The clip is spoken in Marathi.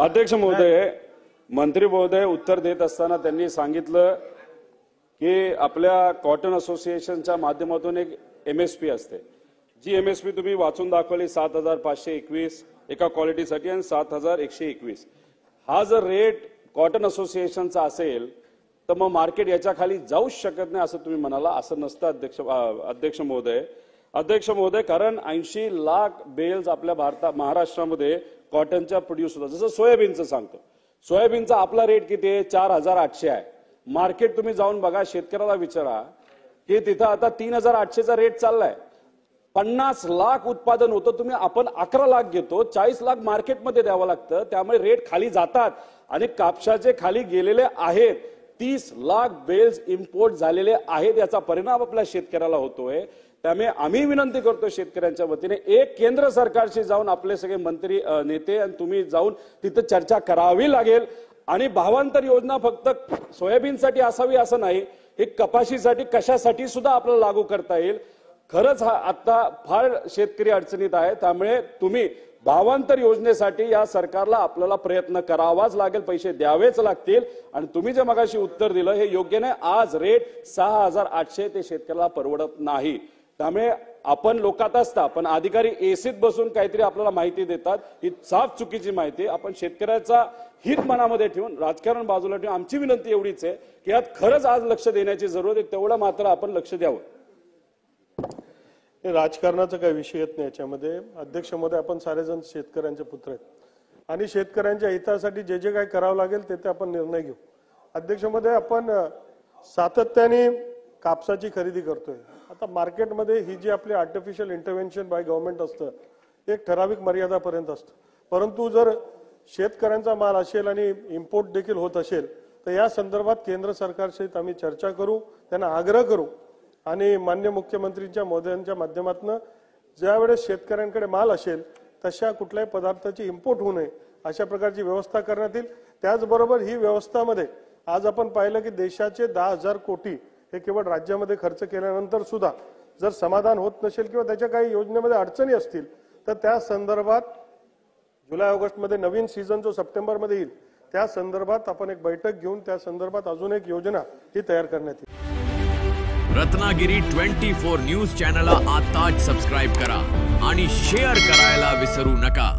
अध्यक्ष महोदय, मंत्री महोदय उत्तर देत असताना त्यांनी सांगितलं की आपल्या कॉटन असोसिएशनच्या माध्यमातून एक एमएसपी असते, जी एमएसपी तुम्ही वाचून दाखवली 7,521 एका क्वालिटीसाठी आणि 7,121. हा जर रेट कॉटन असोसिएशनचा असेल तर मग मार्केट याच्या खाली जाऊच शकत नाही असं तुम्ही म्हणाला. असं नसतं अध्यक्ष महोदय, कारण 80 लाख बेल्स आपल्या महाराष्ट्रामध्ये कॉटनच्या प्रोड्यूस होतात. जसं सोयाबीनचं सांगतो, सोयाबीनचा आपला रेट किती आहे? 4,800 आहे. मार्केट तुम्ही जाऊन बघा, शेतकऱ्याला विचारा की तिथं आता 3,800चा रेट चाललाय. 50 लाख उत्पादन होतं, आपण 11 लाख घेतो, 40 लाख मार्केटमध्ये द्यावं लागतं. त्यामुळे रेट खाली जातात आणि कापसाचे खाली गेलेले आहेत. 30 लाख बेल्स इम्पोर्ट झालेले आहेत. याचा परिणाम आपल्या शेतकऱ्याला होतोय. त्यामुळे आम्ही विनंती करतो शेतकऱ्यांच्या वतीने, एक केंद्र सरकारशी जाऊन आपले सगळे मंत्री नेते आणि तुम्ही जाऊन तिथं चर्चा करावी लागेल. आणि भावांतर योजना फक्त सोयाबीनसाठी असावी असं नाही, हे कपाशीसाठी कशासाठी सुद्धा आपल्याला लागू करता येईल. खरंच आता फार शेतकरी अडचणीत आहे. त्यामुळे तुम्ही भावांतर योजनेसाठी या सरकारला आपल्याला प्रयत्न करावाच लागेल, पैसे द्यावेच लागतील. आणि तुम्ही जे मगाशी उत्तर दिलं हे योग्य नाही. आज रेट 6,800 ते शेतकऱ्याला परवडत नाही. त्यामुळे आपण लोकात असता पण अधिकारी एसीत बसून काहीतरी आपल्याला माहिती देतात, ही साफ चुकीची माहिती. आपण शेतकऱ्याचा हित मनामध्ये ठेवून राजकारण बाजूला ठेवून आमची विनंती एवढीच आहे की यात खरंच आज लक्ष देण्याची जरूर आहे, तेवढं मात्र आपण लक्ष द्यावं. राजकारणाचा काही विषय येत नाही याच्यामध्ये. अध्यक्ष महोदय, आपण सारेजण शेतकऱ्यांचे पुत्र आहेत आणि शेतकऱ्यांच्या हितासाठी जे जे काही करावं लागेल ते आपण निर्णय घेऊ. अध्यक्ष महोदय, आपण सातत्याने कापसाची खरेदी करतोय. आता मार्केटमध्ये ही जी आपली आर्टिफिशियल इंटरव्हेन्शन बाय गव्हर्नमेंट असतं, एक ठराविक मर्यादापर्यंत असतं. परंतु जर शेतकऱ्यांचा माल असेल आणि इम्पोर्ट देखील होत असेल तर या संदर्भात केंद्र सरकारशी आम्ही चर्चा करू, त्यांना आग्रह करू आणि माननीय मुख्यमंत्रींच्या महोदयांच्या माध्यमातून ज्यावेळेस शेतकऱ्यांकडे माल असेल तशा कुठल्याही पदार्थाची इम्पोर्ट होऊ नये अशा प्रकारची व्यवस्था करण्यात येईल. त्याचबरोबर ही व्यवस्थामध्ये आज आपण पाहिलं की देशाचे 10,000 कोटी हे केवळ राज्यामध्ये खर्च केल्यानंतर सुद्धा जर समाधान होत नसेल किंवा त्याच्या काही योजनेमध्ये अडचणी असतील तर त्या संदर्भात जुलै ऑगस्टमध्ये नवीन सीझन जो सप्टेंबरमध्ये येईल त्या संदर्भात आपण एक बैठक घेऊन त्या संदर्भात अजून एक योजना ही तयार करण्यात येईल. रत्नागिरी 24 न्यूज चॅनलला आताच सबस्क्राइब करा आणि शेअर करायला विसरू नका.